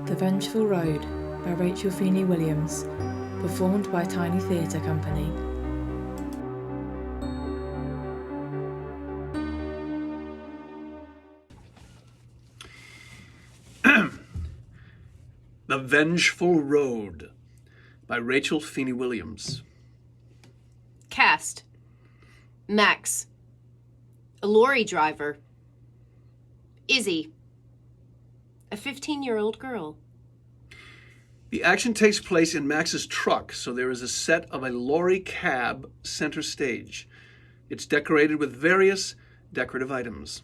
The Vengeful Road by Rachel Feeney Williams, performed by Tiny Theatre Company. The Vengeful Road by Rachel Feeney Williams. Cast: Max, a lorry driver. Izzy, a 15-year-old girl. The action takes place in Max's truck, so there is a set of a lorry cab center stage. It's decorated with various decorative items.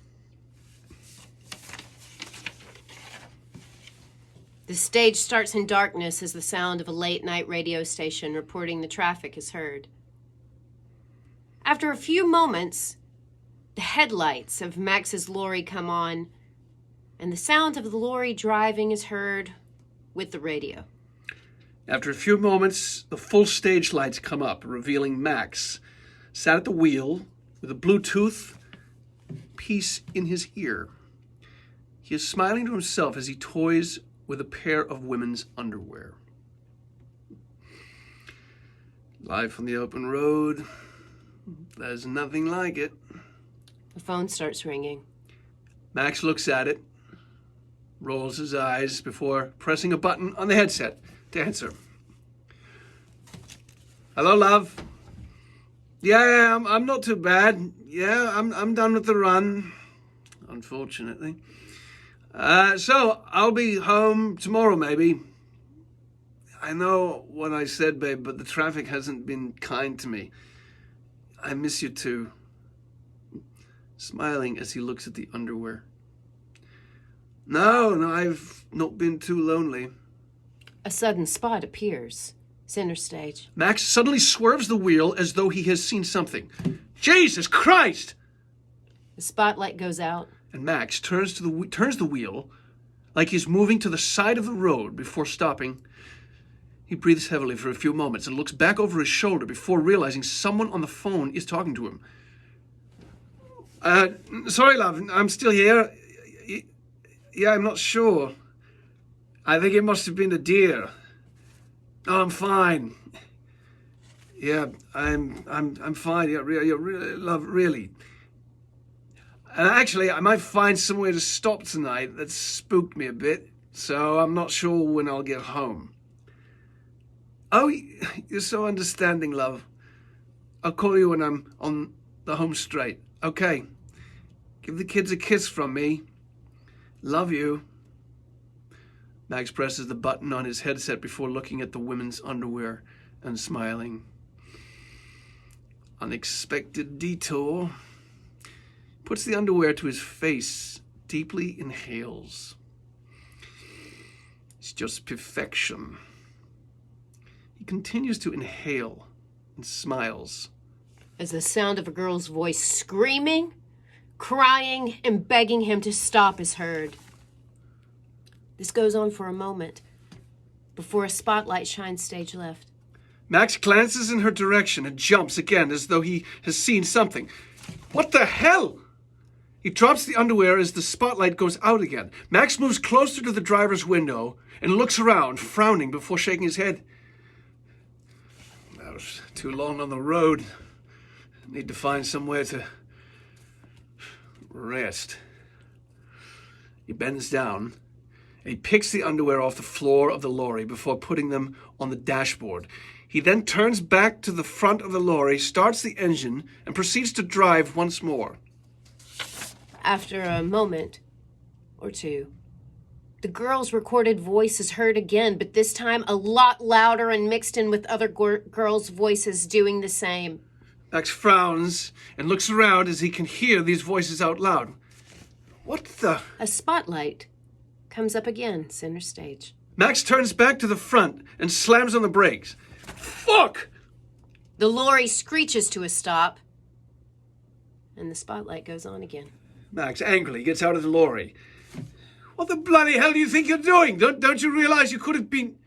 The stage starts in darkness as the sound of a late-night radio station reporting the traffic is heard. After a few moments, the headlights of Max's lorry come on, and the sound of the lorry driving is heard with the radio. After a few moments, the full stage lights come up, revealing Max sat at the wheel with a Bluetooth piece in his ear. He is smiling to himself as he toys with a pair of women's underwear. Life on the open road, there's nothing like it. The phone starts ringing. Max looks at it, rolls his eyes before pressing a button on the headset to answer. Hello, love. Yeah, I'm not too bad. Yeah, I'm done with the run, unfortunately. So I'll be home tomorrow, maybe. I know what I said, babe, but the traffic hasn't been kind to me. I miss you too. Smiling as he looks at the underwear. No, I've not been too lonely. A sudden spot appears, center stage. Max suddenly swerves the wheel as though he has seen something. Jesus Christ! The spotlight goes out. And Max turns the wheel like he's moving to the side of the road before stopping. He breathes heavily for a few moments and looks back over his shoulder before realizing someone on the phone is talking to him. Sorry, love, I'm still here. Yeah, I'm not sure. I think it must have been a deer. No, I'm fine. Yeah, I'm fine. Yeah, really, love, really. And actually, I might find somewhere to stop tonight. That spooked me a bit, so I'm not sure when I'll get home. Oh, you're so understanding, love. I'll call you when I'm on the home straight. Okay. Give the kids a kiss from me. Love you. Max presses the button on his headset before looking at the women's underwear and smiling. Unexpected detour. Puts the underwear to his face, deeply inhales. It's just perfection. He continues to inhale and smiles. As the sound of a girl's voice screaming, crying, and begging him to stop is heard. This goes on for a moment before a spotlight shines stage left. Max glances in her direction and jumps again as though he has seen something. What the hell? He drops the underwear as the spotlight goes out again. Max moves closer to the driver's window and looks around, frowning before shaking his head. That was too long on the road. Need to find somewhere to rest. He bends down and he picks the underwear off the floor of the lorry before putting them on the dashboard. He then turns back to the front of the lorry, starts the engine, and proceeds to drive once more. After a moment or two, the girl's recorded voice is heard again, but this time a lot louder and mixed in with other girls' voices doing the same. Max frowns and looks around as he can hear these voices out loud. What the? A spotlight comes up again, center stage. Max turns back to the front and slams on the brakes. Fuck! The lorry screeches to a stop, and the spotlight goes on again. Max angrily gets out of the lorry. What the bloody hell do you think you're doing? Don't you realize you could have been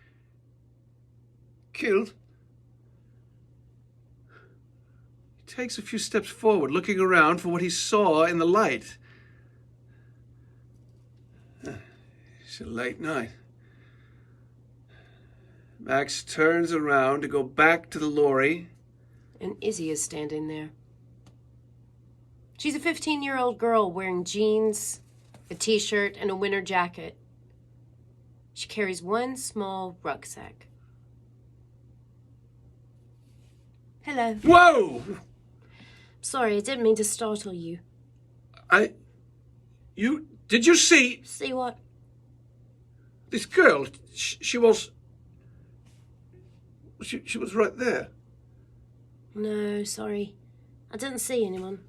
killed? He takes a few steps forward, looking around for what he saw in the light. It's a late night. Max turns around to go back to the lorry. And Izzy is standing there. She's a 15-year-old girl wearing jeans, a t-shirt, and a winter jacket. She carries one small rucksack. Hello. Whoa! Sorry, I didn't mean to startle you. Did you see See what? this girl? She was right there. No, sorry. I didn't see anyone.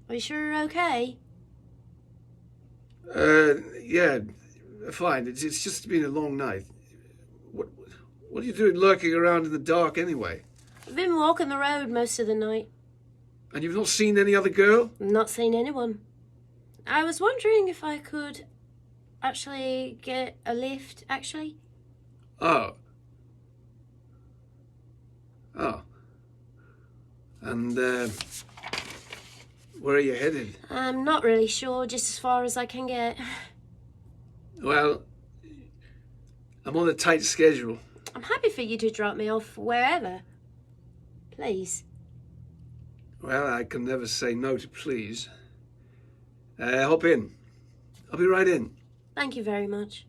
Are you sure you're okay? Yeah, fine. It's just been a long night. What are you doing lurking around in the dark anyway? I've been walking the road most of the night. And you've not seen any other girl? I've not seen anyone. I was wondering if I could actually get a lift, actually. Oh. And, where are you headed? I'm not really sure, just as far as I can get. Well, I'm on a tight schedule. I'm happy for you to drop me off wherever. Please. Well, I can never say no to please. Hop in. I'll be right in. Thank you very much.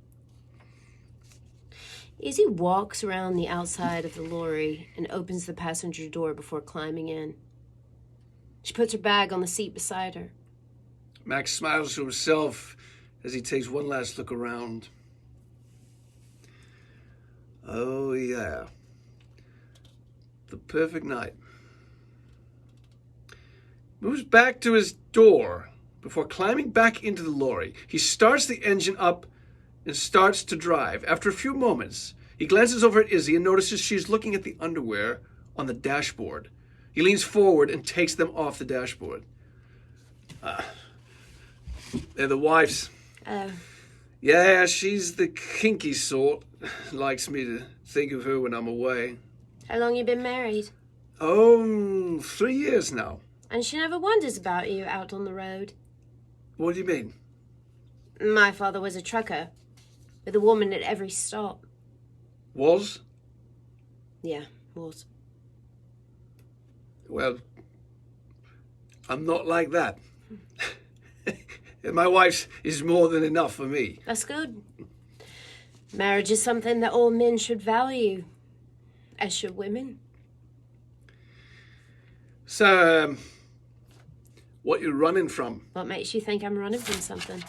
Izzy walks around the outside of the lorry and opens the passenger door before climbing in. She puts her bag on the seat beside her. Max smiles to himself as he takes one last look around. Oh, yeah. The perfect night. Moves back to his door before climbing back into the lorry. He starts the engine up and starts to drive. After a few moments, he glances over at Izzy and notices she's looking at the underwear on the dashboard. He leans forward and takes them off the dashboard. They're the wife's. Oh. Yeah, she's the kinky sort. Likes me to think of her when I'm away. How long you been married? Oh, 3 years now. And she never wonders about you out on the road. What do you mean? My father was a trucker, with a woman at every stop. Was? Yeah, was. Well, I'm not like that. My wife's is more than enough for me. That's good. Marriage is something that all men should value, as should women. So, what you running from? What makes you think I'm running from something?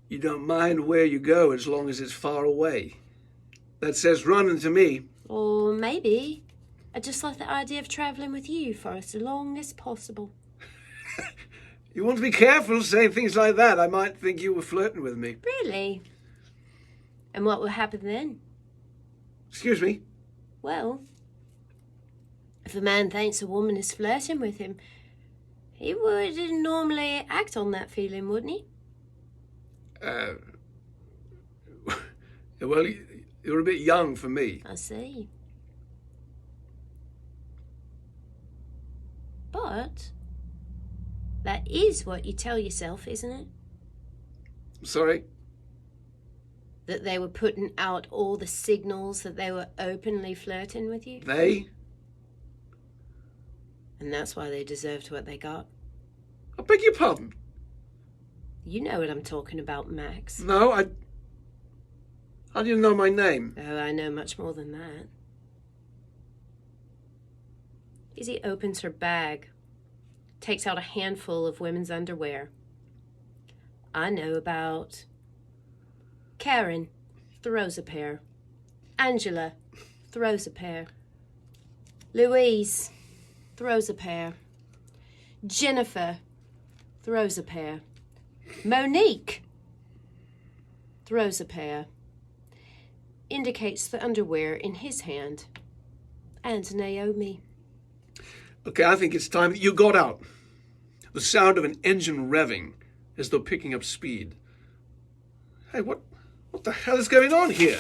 You don't mind where you go as long as it's far away. That says running to me. Or maybe I just like the idea of travelling with you for as long as possible. You want to be careful saying things like that. I might think you were flirting with me. Really? And what will happen then? Excuse me? Well, if a man thinks a woman is flirting with him, he would normally act on that feeling, wouldn't he? Well, you're a bit young for me. I see. But that is what you tell yourself, isn't it? Sorry? That they were putting out all the signals that they were openly flirting with you? They? And that's why they deserved what they got. I beg your pardon? You know what I'm talking about, Max. No, How do you know my name? Oh, I know much more than that. Izzy opens her bag, takes out a handful of women's underwear. I know about Karen, throws a pair. Angela, throws a pair. Louise, throws a pair. Jennifer, throws a pair. Monique, throws a pair. Indicates the underwear in his hand. And Naomi. Okay, I think it's time that you got out. The sound of an engine revving, as though picking up speed. Hey, what the hell is going on here?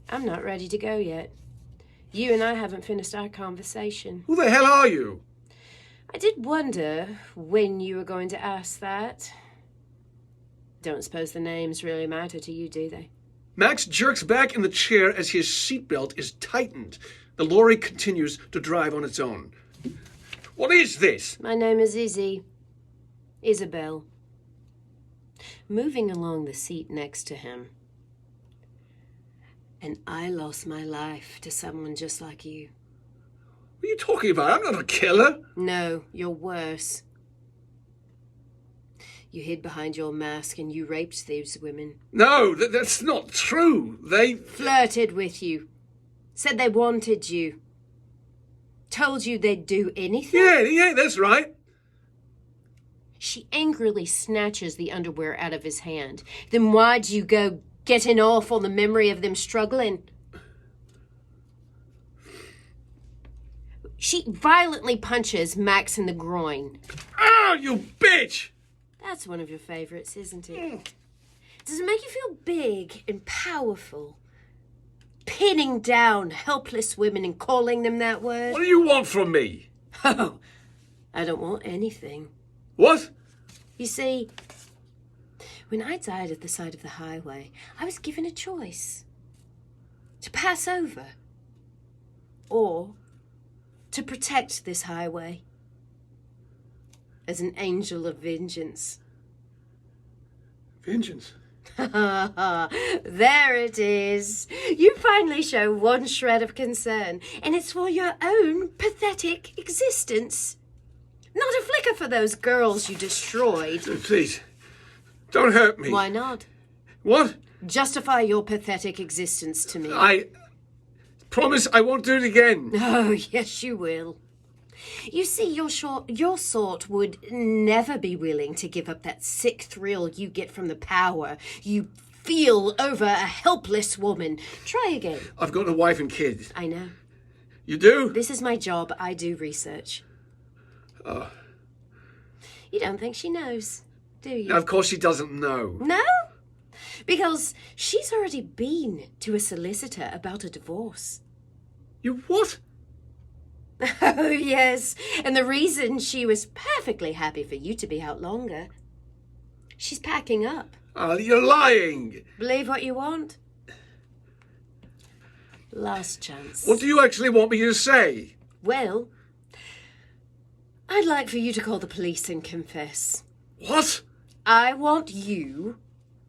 I'm not ready to go yet. You and I haven't finished our conversation. Who the hell are you? I did wonder when you were going to ask that. Don't suppose the names really matter to you, do they? Max jerks back in the chair as his seatbelt is tightened. The lorry continues to drive on its own. What is this? My name is Izzy. Isabel. Moving along the seat next to him. And I lost my life to someone just like you. What are you talking about? I'm not a killer. No, you're worse. You hid behind your mask and you raped these women. No, that's not true. They flirted with you. Said they wanted you. Told you they'd do anything. Yeah, that's right. She angrily snatches the underwear out of his hand. Then why'd you go getting off on the memory of them struggling? She violently punches Max in the groin. Oh, you bitch! That's one of your favorites, isn't it? Does it make you feel big and powerful? Pinning down helpless women and calling them that word? What do you want from me? Oh, I don't want anything. What? You see, when I died at the side of the highway, I was given a choice. To pass over. Or to protect this highway. As an angel of vengeance. Vengeance? There it is. You finally show one shred of concern, and it's for your own pathetic existence. Not a flicker for those girls you destroyed. Please, don't hurt me. Why not? What? Justify your pathetic existence to me. I promise I won't do it again. Oh, yes, you will. You see, your sort would never be willing to give up that sick thrill you get from the power you feel over a helpless woman. Try again. I've got a wife and kids. I know. You do? This is my job. I do research. Oh. You don't think she knows, do you? Now, of course she doesn't know. No? Because she's already been to a solicitor about a divorce. You what? Oh, yes. And the reason she was perfectly happy for you to be out longer. She's packing up. Oh, you're lying. Believe what you want. Last chance. What do you actually want me to say? Well, I'd like for you to call the police and confess. What? I want you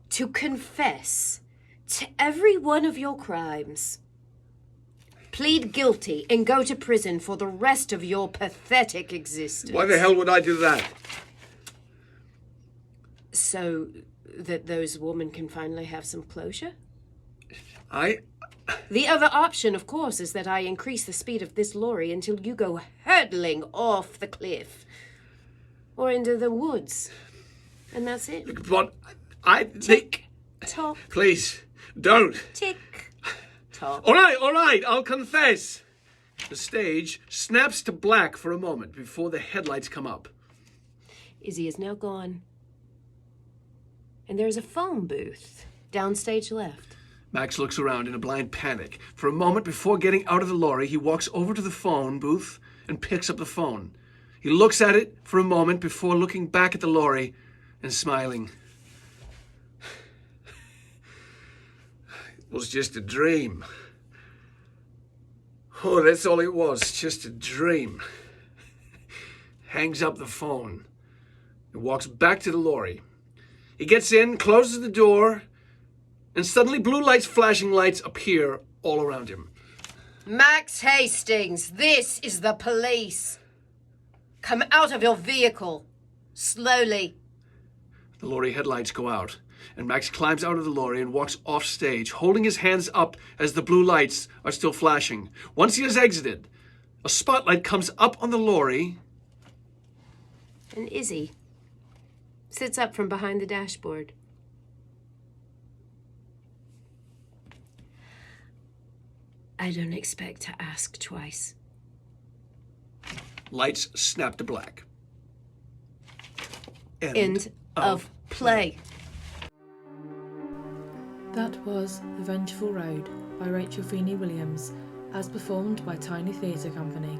to confess to every one of your crimes. Plead guilty and go to prison for the rest of your pathetic existence. Why the hell would I do that? So that those women can finally have some closure? The other option, of course, is that I increase the speed of this lorry until you go hurtling off the cliff. Or into the woods. And that's it. But Tick, tock. Please, don't. Tick, tock. All right, I'll confess. The stage snaps to black for a moment before the headlights come up. Izzy is now gone. And there's a phone booth downstage left. Max looks around in a blind panic. For a moment before getting out of the lorry, he walks over to the phone booth and picks up the phone. He looks at it for a moment before looking back at the lorry and smiling. It was just a dream. Oh, that's all it was, just a dream. Hangs up the phone and walks back to the lorry. He gets in, closes the door, and suddenly blue lights, flashing lights appear all around him. Max Hastings, this is the police. Come out of your vehicle. Slowly. The lorry headlights go out, and Max climbs out of the lorry and walks off stage, holding his hands up as the blue lights are still flashing. Once he has exited, a spotlight comes up on the lorry. And Izzy sits up from behind the dashboard. I don't expect to ask twice. Lights snap to black. End of play. That was The Vengeful Road by Rachel Feeney Williams, as performed by Tiny Theatre Company.